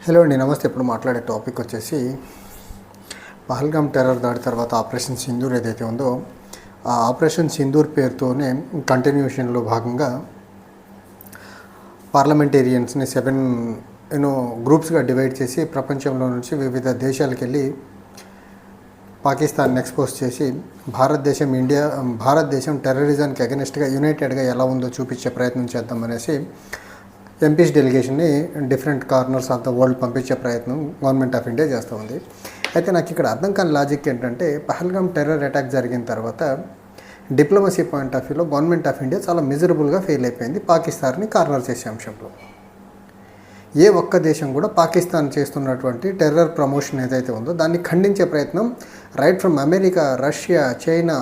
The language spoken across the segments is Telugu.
హలో అండి, నమస్తే. ఇప్పుడు మాట్లాడే టాపిక్ వచ్చేసి పహల్గామ్ టెర్రర్ దాడి తర్వాత ఆపరేషన్ సింధూర్ ఏదైతే ఉందో ఆ ఆపరేషన్ సింధూర్ పేరుతోనే కంటిన్యూషన్లో భాగంగా పార్లమెంటేరియన్స్ని 7 గ్రూప్స్గా డివైడ్ చేసి ప్రపంచంలో నుంచి వివిధ దేశాలకు వెళ్ళి పాకిస్తాన్ ఎక్స్పోజ్ చేసి భారతదేశం టెర్రరిజానికి అగెనిస్ట్గా యునైటెడ్గా ఎలా ఉందో చూపించే ప్రయత్నం చేద్దామనేసి ఎంపీస్ డెలిగేషన్ని different corners of the world పంపించే ప్రయత్నం గవర్నమెంట్ ఆఫ్ ఇండియా చేస్తూ ఉంది. అయితే నాకు ఇక్కడ అర్థం కాని లాజిక్ ఏంటంటే, పహల్గామ్ టెర్రర్ అటాక్ జరిగిన తర్వాత డిప్లొమసీ పాయింట్ ఆఫ్ వ్యూలో గవర్నమెంట్ ఆఫ్ ఇండియా చాలా మిజరబుల్గా ఫెయిల్ అయిపోయింది పాకిస్తాన్ని కార్నర్ చేసే అంశంలో. ఏ ఒక్క దేశం కూడా పాకిస్తాన్ చేస్తున్నటువంటి టెర్రర్ ప్రమోషన్ ఏదైతే ఉందో దాన్ని ఖండించే ప్రయత్నం right from America, Russia, China,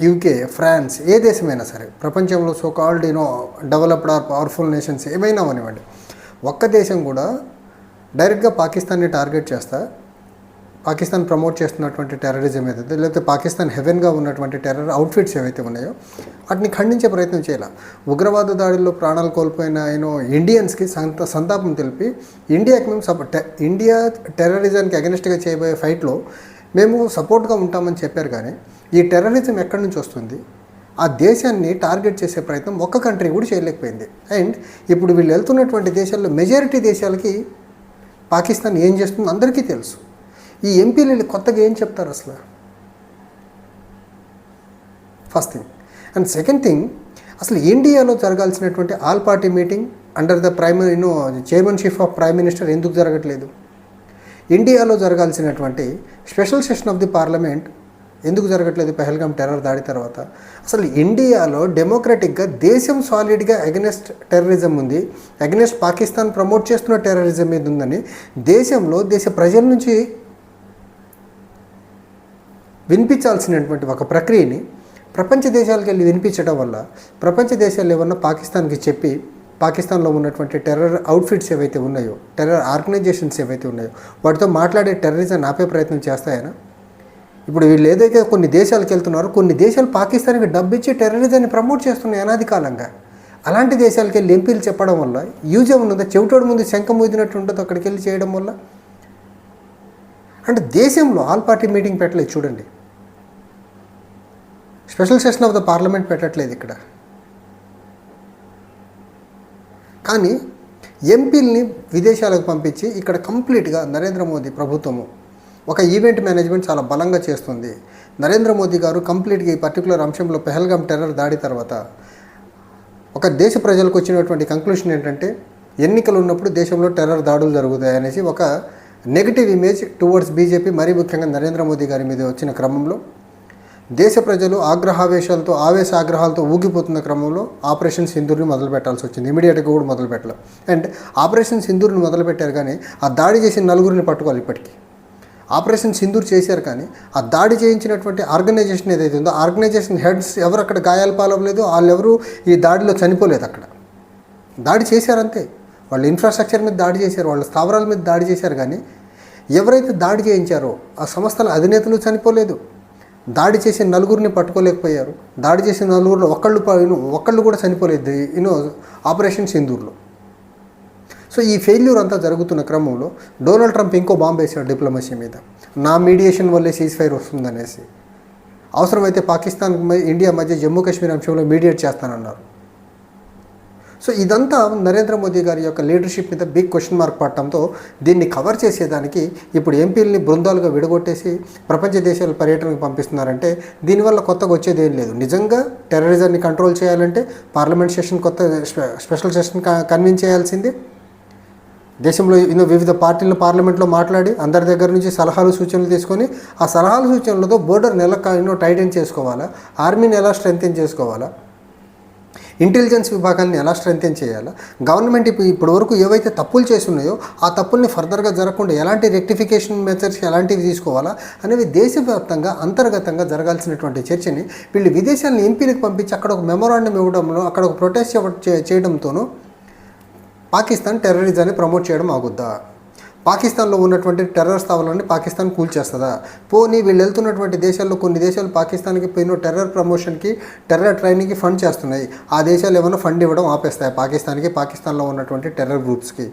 UK, France, ఏ దేశమైనా సరే ప్రపంచంలో so called developed or powerful nations ఏమైనా అవనివ్వండి, ఒక్క దేశం కూడా డైరెక్ట్గా పాకిస్తాన్ని టార్గెట్ చేస్తా పాకిస్తాన్ ప్రమోట్ చేస్తున్నటువంటి టెర్రరిజం ఏదైతే, లేకపోతే పాకిస్తాన్ హెవెన్గా ఉన్నటువంటి టెర్రర్ అవుట్ఫిట్స్ ఏవైతే ఉన్నాయో వాటిని ఖండించే ప్రయత్నం చేయాలి. ఉగ్రవాద దాడిలో ప్రాణాలు కోల్పోయిన ఇండియన్స్కి సంతాపం తెలిపి ఇండియాకి మేము ఇండియా టెర్రరిజానికి అగెనిస్ట్గా చేయబోయే ఫైట్లో మేము సపోర్ట్గా ఉంటామని చెప్పారు. కానీ ఈ టెర్రరిజం ఎక్కడి నుంచి వస్తుంది? ఆ దేశాన్ని టార్గెట్ చేసే ప్రయత్నం ఒక్క కంట్రీ కూడా చేయలేకపోయింది. అండ్ ఇప్పుడు వీళ్ళు వెళ్తున్నటువంటి దేశాల్లో మెజారిటీ దేశాలకి పాకిస్తాన్ ఏం చేస్తుందో అందరికీ తెలుసు. ఈ ఎంపీలు కొత్తగా ఏం చెప్తారు అసలు? First thing. And second thing, అసలు ఇండియాలో జరగాల్సినటువంటి all party meeting under the chairmanship of prime minister ఎందుకు జరగట్లేదు? ఇండియాలో జరగాల్సినటువంటి special session of the parliament ఎందుకు జరగట్లేదు? పహల్గామ్ టెర్రర్ దాడి తర్వాత అసలు ఇండియాలో డెమోక్రటిక్గా దేశం సాలిడ్గా అగెనెస్ట్ టెర్రరిజం ఉంది, అగెనెస్ట్ పాకిస్తాన్ ప్రమోట్ చేస్తున్న టెర్రరిజం మీద ఉందని దేశంలో దేశ ప్రజల నుంచి వినిపించాల్సినటువంటి ఒక ప్రక్రియని ప్రపంచ దేశాలకు వెళ్ళి వినిపించడం వల్ల ప్రపంచ దేశాలు ఏమన్నా పాకిస్తాన్కి చెప్పి పాకిస్తాన్లో ఉన్నటువంటి టెర్రర్ అవుట్ఫిట్స్ ఏవైతే ఉన్నాయో, టెర్రర్ ఆర్గనైజేషన్స్ ఏవైతే ఉన్నాయో వాటితో మాట్లాడే టెర్రరిజం ఆపే ప్రయత్నం చేస్తాయనా? ఇప్పుడు వీళ్ళు ఏదైతే కొన్ని దేశాలకు వెళ్తున్నారో కొన్ని దేశాలు పాకిస్తాన్కి డబ్బు ఇచ్చి టెర్రరిజాన్ని ప్రమోట్ చేస్తున్నాయి అనాది కాలంగా. అలాంటి దేశాలకు వెళ్ళి ఎంపీలు చెప్పడం వల్ల యూజ్ ఏమున్నదా? చెవిటోడు ముందు శంఖం ఊదినట్టు ఉంటుంది అక్కడికి వెళ్ళి చేయడం వల్ల. అంటే దేశంలో ఆల్ పార్టీ మీటింగ్ పెట్టలేదు చూడండి, special session of the parliament పెట్టట్లేదు ఇక్కడ. కానీ ఎంపీలని విదేశాలకు పంపించి ఇక్కడ కంప్లీట్గా నరేంద్ర మోదీ ప్రభుత్వము ఒక ఈవెంట్ మేనేజ్మెంట్ చాలా బలంగా చేస్తుంది. నరేంద్ర మోదీ గారు కంప్లీట్గా ఈ పర్టికులర్ అంశంలో పహల్గామ్ టెర్రర్ దాడి తర్వాత ఒక దేశ ప్రజలకు వచ్చినటువంటి కంక్లూషన్ ఏంటంటే, ఎన్నికలు ఉన్నప్పుడు దేశంలో టెర్రర్ దాడులు జరుగుతాయి అనేసి ఒక నెగిటివ్ ఇమేజ్ టువర్డ్స్ బీజేపీ, మరీ ముఖ్యంగా నరేంద్ర మోదీ గారి మీద వచ్చిన క్రమంలో దేశ ప్రజలు ఆగ్రహాలతో ఊగిపోతున్న క్రమంలో ఆపరేషన్ సింధూర్ని మొదలు పెట్టాల్సి వచ్చింది. ఇమీడియట్గా కూడా మొదలు పెట్టాలి. అండ్ ఆపరేషన్ సింధూర్ని మొదలుపెట్టారు కానీ ఆ దాడి చేసిన నలుగురిని పట్టుకోవాలి. ఇప్పటికీ ఆపరేషన్ సింధూర్ చేశారు కానీ ఆ దాడి చేయించినటువంటి ఆర్గనైజేషన్ ఏదైతే ఉందో ఆర్గనైజేషన్ హెడ్స్ ఎవరు అక్కడ గాయాలు పాలవలేదు, వాళ్ళెవరూ ఈ దాడిలో చనిపోలేదు. అక్కడ దాడి చేశారంతే, వాళ్ళ ఇన్ఫ్రాస్ట్రక్చర్ మీద దాడి చేశారు, వాళ్ళ స్థావరాల మీద దాడి చేశారు. కానీ ఎవరైతే దాడి చేయించారో ఆ సంస్థల అధినేతలు చనిపోలేదు. దాడి చేసిన నలుగురిని పట్టుకోలేకపోయారు. దాడి చేసిన నలుగురిలో ఒక్కళ్ళు కూడా చనిపోలేదు ఆపరేషన్ సింధూర్లో. సో ఈ ఫెయిల్యూర్ అంతా జరుగుతున్న క్రమంలో డొనాల్డ్ ట్రంప్ ఇంకో బాంబు వేశాడు డిప్లొమసీ మీద. నా మీడియేషన్ వల్లే సీజ్ ఫైర్ వస్తుందనేసి. అవసరమైతే పాకిస్తాన్ ఇండియా మధ్య జమ్మూ కాశ్మీర్ అంశంలో మీడియేట్ చేస్తానన్నారు. సో ఇదంతా నరేంద్ర మోదీ గారి యొక్క లీడర్షిప్ మీద బిగ్ క్వశ్చన్ మార్క్ పడటంతో దీన్ని కవర్ చేసేదానికి ఇప్పుడు ఎంపీలని బృందాలుగా విడగొట్టేసి ప్రపంచ దేశాల పర్యటనకు పంపిస్తున్నారంటే దీనివల్ల కొత్తగా వచ్చేది ఏం లేదు. నిజంగా టెర్రరిజాన్ని కంట్రోల్ చేయాలంటే parliament session special session convene చేయాల్సింది. దేశంలో వివిధ పార్టీలను పార్లమెంట్లో మాట్లాడి అందరి దగ్గర నుంచి సలహాలు సూచనలు తీసుకొని ఆ సలహాలు సూచనలతో బోర్డర్ని ఎలా టైటన్ చేసుకోవాలా, ఆర్మీని ఎలా స్ట్రెంథెన్ చేసుకోవాలా, ఇంటెలిజెన్స్ విభాగాన్ని ఎలా స్ట్రెంథెన్ చేయాలా, గవర్నమెంట్ ఇప్పటి వరకు ఏవైతే తప్పులు చేస్తున్నాయో ఆ తప్పుల్ని ఫర్దర్గా జరగకుండా ఎలాంటి రెక్టిఫికేషన్ మెథడ్స్ ఎలాంటివి తీసుకోవాలా అనేవి దేశవ్యాప్తంగా అంతర్గతంగా జరగాల్సినటువంటి చర్చని వీళ్ళు విదేశాలను ఎంపీలకు పంపించి అక్కడ ఒక మెమోరాండం ఇవ్వడంలో అక్కడ ఒక ప్రొటెస్ట్ చేయడంతోనూ పాకిస్తాన్ టెర్రరిజాన్ని ప్రమోట్ చేయడం ఆగుద్దా? పాకిస్తాన్లో ఉన్నటువంటి టెర్రర్ స్థావరాన్ని పాకిస్తాన్ కూల్చేస్తుందా? పోనీ వీళ్ళు వెళ్తున్నటువంటి దేశాల్లో కొన్ని దేశాలు పాకిస్తాన్కి పోయిన టెర్రర్ ప్రమోషన్కి, టెర్రర్ ట్రైనింగ్కి ఫండ్ చేస్తున్నాయి. ఆ దేశాలు ఏమైనా ఫండ్ ఇవ్వడం ఆపేస్తాయి పాకిస్తాన్లో ఉన్నటువంటి టెర్రర్ గ్రూప్స్కి?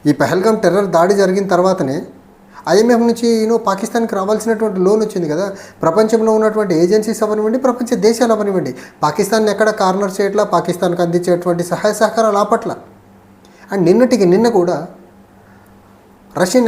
ఈ పహల్గామ్ టెర్రర్ దాడి జరిగిన తర్వాతనే ఐఎంఎఫ్ నుంచి పాకిస్తాన్కి రావాల్సినటువంటి లోన్ వచ్చింది కదా. ప్రపంచంలో ఉన్నటువంటి ఏజెన్సీస్ అవనివ్వండి, ప్రపంచ దేశాలు అవనివ్వండి, పాకిస్తాన్ ఎక్కడ కార్నర్ చేయట్లా, పాకిస్తాన్కి అందించేటువంటి సహాయ సహకారాలు ఆపట్ల. అండ్ నిన్న కూడా రష్యన్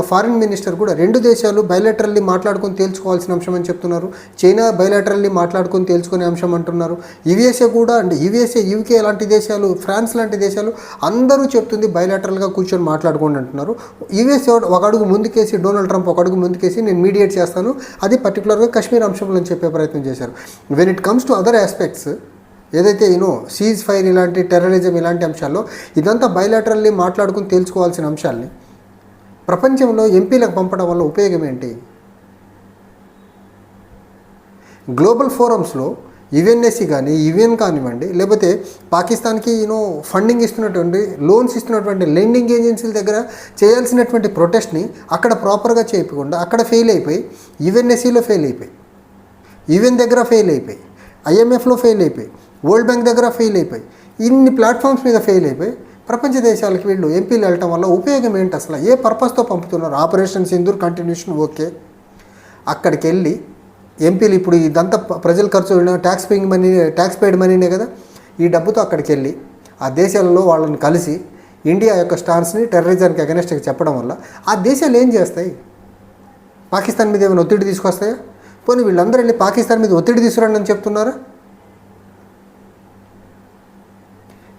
ఫారిన్ మినిస్టర్ కూడా 2 దేశాలు బైలాటరల్లీ మాట్లాడుకొని తేల్చుకోవాల్సిన అంశం అని చెప్తున్నారు. చైనా బైలాటరల్లీ మాట్లాడుకొని తేల్చుకునే అంశం అంటున్నారు. యుఎస్ఏ కూడా, అంటే యుఎస్ఏ, యూకే లాంటి దేశాలు, ఫ్రాన్స్ లాంటి దేశాలు అందరూ చెప్తుంది బైలాటరల్గా కూర్చొని మాట్లాడుకోండి అంటున్నారు. యుఎస్ఏ ఒక అడుగు ముందుకేసి, డొనాల్డ్ ట్రంప్ ఒక అడుగు ముందుకేసి నేను మీడియేట్ చేస్తాను, అది పర్టికులర్గా కశ్మీర్ అంశంలో అని చెప్పే ప్రయత్నం చేశారు. When it comes to other aspects, ఏదైతే సీజ్ ఫైర్ ఇలాంటి టెర్రరిజం ఇలాంటి అంశాల్లో ఇదంతా బైలాటరల్లీ మాట్లాడుకుని తేల్చుకోవాల్సిన అంశాలని ప్రపంచంలో ఎంపీలకు పంపడం వల్ల ఉపయోగం ఏంటి? గ్లోబల్ ఫోరమ్స్లో యుఎన్ఎస్సి కానీ, యుఎన్ కానివ్వండి, లేకపోతే పాకిస్తాన్కి ఫండింగ్ ఇస్తున్నటువంటి, లోన్స్ ఇస్తున్నటువంటి లెండింగ్ ఏజెన్సీల దగ్గర చేయాల్సినటువంటి ప్రొటెస్ట్ని అక్కడ ప్రాపర్గా చేయకుండా అక్కడ ఫెయిల్ అయిపోయి, యుఎన్ఎస్సిలో ఫెయిల్ అయిపోయి, యుఎన్ దగ్గర ఫెయిల్ అయిపోయి, ఐఎంఎఫ్లో ఫెయిల్ అయిపోయి, వరల్డ్ బ్యాంక్ దగ్గర ఫెయిల్ అయిపోయి, ఇన్ని ప్లాట్ఫామ్స్ మీద ఫెయిల్ అయిపోయి ప్రపంచ దేశాలకు వీళ్ళు ఎంపీలు వెళ్ళటం వల్ల ఉపయోగం ఏంటి? అసలు ఏ పర్పస్తో పంపుతున్నారు? ఆపరేషన్ సింధూర్ కంటిన్యూషన్ ఓకే, అక్కడికి వెళ్ళి ఎంపీలు ఇప్పుడు ఇదంతా ప్రజల ఖర్చు, ట్యాక్స్ పెయిడ్ మనీనే కదా, ఈ డబ్బుతో అక్కడికి వెళ్ళి ఆ దేశాలలో వాళ్ళని కలిసి ఇండియా యొక్క స్టాన్స్ని టెర్రరిజానికి అగెనెస్ట్గా చెప్పడం వల్ల ఆ దేశాలు ఏం చేస్తాయి? పాకిస్తాన్ మీద ఏమైనా ఒత్తిడి తీసుకొస్తాయా? పోనీ వీళ్ళందరూ వెళ్ళి పాకిస్తాన్ మీద ఒత్తిడి తీసుకురండి అని చెప్తున్నారా?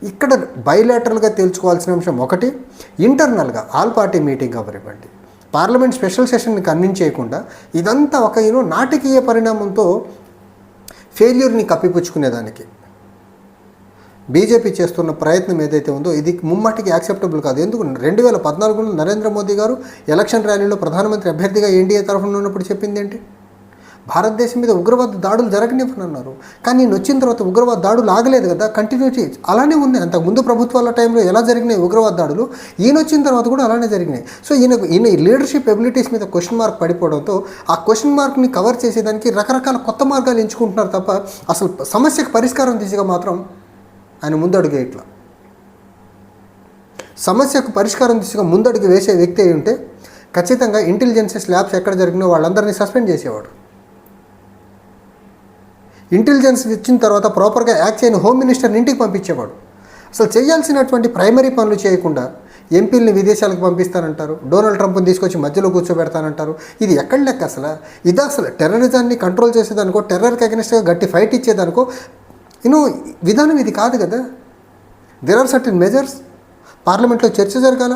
ఇక్కడ బైలాటరల్గా తేల్చుకోవాల్సిన అంశం ఒకటి, ఇంటర్నల్గా ఆల్ పార్టీ మీటింగ్ అవనివ్వండి, పార్లమెంట్ స్పెషల్ సెషన్ని కన్విన్స్ చేయకుండా ఇదంతా ఒక నాటకీయ పరిణామంతో ఫెయిల్యూర్ని కప్పిపుచ్చుకునేదానికి బీజేపీ చేస్తున్న ప్రయత్నం ఏదైతే ఉందో ఇది ముమ్మాటికి యాక్సెప్టబుల్ కాదు. ఎందుకు 2014లో నరేంద్ర మోదీ గారు ఎలక్షన్ ర్యాలీలో ప్రధానమంత్రి అభ్యర్థిగా ఎన్డీఏ తరఫున ఉన్నప్పుడు చెప్పింది ఏంటి? భారతదేశం మీద ఉగ్రవాద దాడులు జరగనివ్వనన్నారు. కానీ నేను వచ్చిన తర్వాత ఉగ్రవాద దాడులు ఆగలేదు కదా, కంటిన్యూటీ అలానే ఉంది. అంతకుముందు ప్రభుత్వాల టైంలో ఎలా జరిగినాయి ఉగ్రవాద దాడులు, ఈయన వచ్చిన తర్వాత కూడా అలానే జరిగినాయి. సో ఈయన లీడర్షిప్ ఎబిలిటీస్ మీద క్వశ్చన్ మార్క్ పడిపోవడంతో ఆ క్వశ్చన్ మార్క్ని కవర్ చేసేదానికి రకరకాల కొత్త మార్గాలు ఎంచుకుంటున్నారు తప్ప అసలు సమస్యకు పరిష్కారం దిశగా మాత్రం ఆయన ముందడుగే. ఇట్లా సమస్యకు పరిష్కారం దిశగా ముందడుగు వేసే వ్యక్తి అయి ఉంటే ఖచ్చితంగా ఇంటెలిజెన్సెస్ ల్యాబ్స్ ఎక్కడ జరిగినా వాళ్ళందరినీ సస్పెండ్ చేసేవాడు. ఇంటెలిజెన్స్ ఇచ్చిన తర్వాత ప్రాపర్గా యాక్ట్ చేయని హోమ్ మినిస్టర్ని ఇంటికి పంపించేవాడు. అసలు చేయాల్సినటువంటి ప్రైమరీ పనులు చేయకుండా ఎంపీలని విదేశాలకు పంపిస్తానంటారు, డొనాల్డ్ ట్రంప్ని తీసుకొచ్చి మధ్యలో కూర్చోబెడతానంటారు. ఇది ఎక్కడ లెక్క అసలు? ఇది అసలు టెర్రరిజాన్ని కంట్రోల్ చేసేదానికో, టెర్రర్కి అగెనిస్ట్గా గట్టి ఫైట్ ఇచ్చేదానికో విధానం ఇది కాదు కదా. There are certain measures. పార్లమెంట్లో చర్చ జరగాల,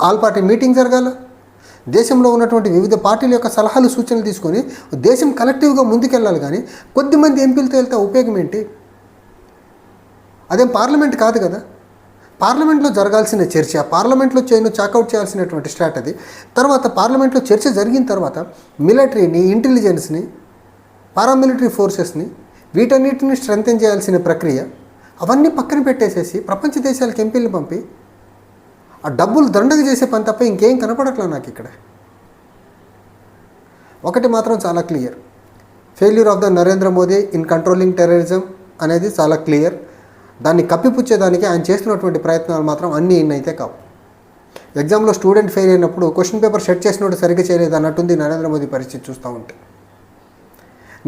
ఆల్ పార్టీ మీటింగ్ జరగాల, దేశంలో ఉన్నటువంటి వివిధ పార్టీల యొక్క సలహాలు సూచనలు తీసుకొని దేశం కలెక్టివ్గా ముందుకెళ్ళాలి. కానీ కొద్దిమంది ఎంపీలతో వెళ్తే ఉపయోగం ఏంటి? అదేం పార్లమెంట్ కాదు కదా. పార్లమెంట్లో జరగాల్సిన చర్చ, పార్లమెంట్లో చాకౌట్ చేయాల్సినటువంటి స్ట్రాటజీ, తర్వాత పార్లమెంట్లో చర్చ జరిగిన తర్వాత మిలిటరీని, ఇంటెలిజెన్స్ని, పారామిలిటరీ ఫోర్సెస్ని వీటన్నిటిని స్ట్రెంథెన్ చేయాల్సిన ప్రక్రియ అవన్నీ పక్కన పెట్టేసేసి ప్రపంచ దేశాలకు ఎంపీలు పంపి ఆ డబ్బులు దండగా చేసే పని తప్ప ఇంకేం కనపడట్లా నాకు ఇక్కడ. ఒకటి మాత్రం చాలా clear, failure of the Narendra Modi in controlling terrorism అనేది చాలా క్లియర్. దాన్ని కప్పిపుచ్చేదానికి ఆయన చేస్తున్నటువంటి ప్రయత్నాలు మాత్రం అన్నీ ఇన్నైతే కావు. ఎగ్జామ్లో స్టూడెంట్ ఫెయిల్ అయినప్పుడు క్వశ్చన్ పేపర్ సెట్ చేసినట్టు సరిగ్గా చేయలేదు అన్నట్టుంది నరేంద్ర మోదీ పరిస్థితి చూస్తూ ఉంటే.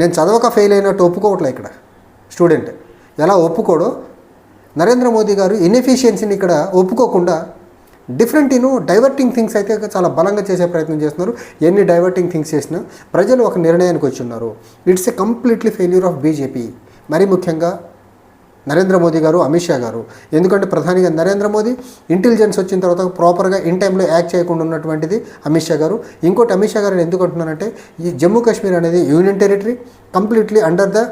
నేను చదవక ఫెయిల్ అయినట్టు ఒప్పుకోవట్లే ఇక్కడ స్టూడెంట్. ఎలా ఒప్పుకోడో నరేంద్ర మోదీ గారు ఇన్ఎఫిషియన్సీని ఇక్కడ ఒప్పుకోకుండా డిఫరెంట్ డైవర్టింగ్ థింగ్స్ అయితే చాలా బలంగా చేసే ప్రయత్నం చేస్తున్నారు. ఎన్ని డైవర్టింగ్ థింగ్స్ చేసినా ప్రజలు ఒక నిర్ణయానికి వచ్చి ఉన్నారు. It's a completely failure of BJP. మరీ ముఖ్యంగా నరేంద్ర మోదీ గారు, అమిత్ షా గారు. ఎందుకంటే ప్రధానిగా నరేంద్ర మోదీ, ఇంటెలిజెన్స్ వచ్చిన తర్వాత ప్రాపర్గా ఇన్ టైంలో యాక్ట్ చేయకుండా ఉన్నటువంటిది అమిత్ షా గారు. ఇంకోటి అమిత్ షా గారు ఎందుకు అంటున్నానంటే ఈ జమ్మూ కాశ్మీర్ అనేది union territory, completely under the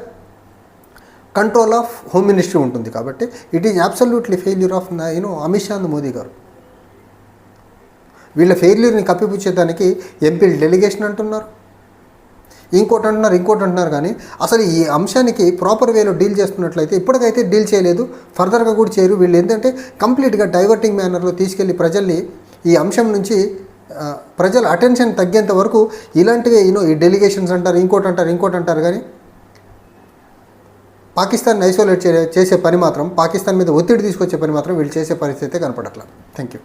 control of home ministry ఉంటుంది. కాబట్టి it is absolutely failure of Amit Shah and Modi గారు. వీళ్ళ ఫెయిల్యూర్ని కప్పిపుచ్చేదానికి ఎంపీలు డెలిగేషన్ అంటున్నారు, ఇంకోటి అంటున్నారు. కానీ అసలు ఈ అంశానికి ప్రాపర్ వేలో డీల్ చేస్తున్నట్లయితే ఇప్పటికైతే డీల్ చేయలేదు, ఫర్దర్గా కూడా చేయరు. వీళ్ళు ఏంటంటే కంప్లీట్గా డైవర్టింగ్ మేనర్లో తీసుకెళ్ళి ప్రజల్ని ఈ అంశం నుంచి ప్రజల అటెన్షన్ తగ్గేంత వరకు ఇలాంటివే ఈ డెలిగేషన్స్ అంటారు, ఇంకోటి అంటారు. కానీ పాకిస్తాన్ ఐసోలేట్ చేసే పని మాత్రం, పాకిస్తాన్ మీద ఒత్తిడి తీసుకొచ్చే పని మాత్రం వీళ్ళు చేసే పరిస్థితి కనపడట్లా. Thank you.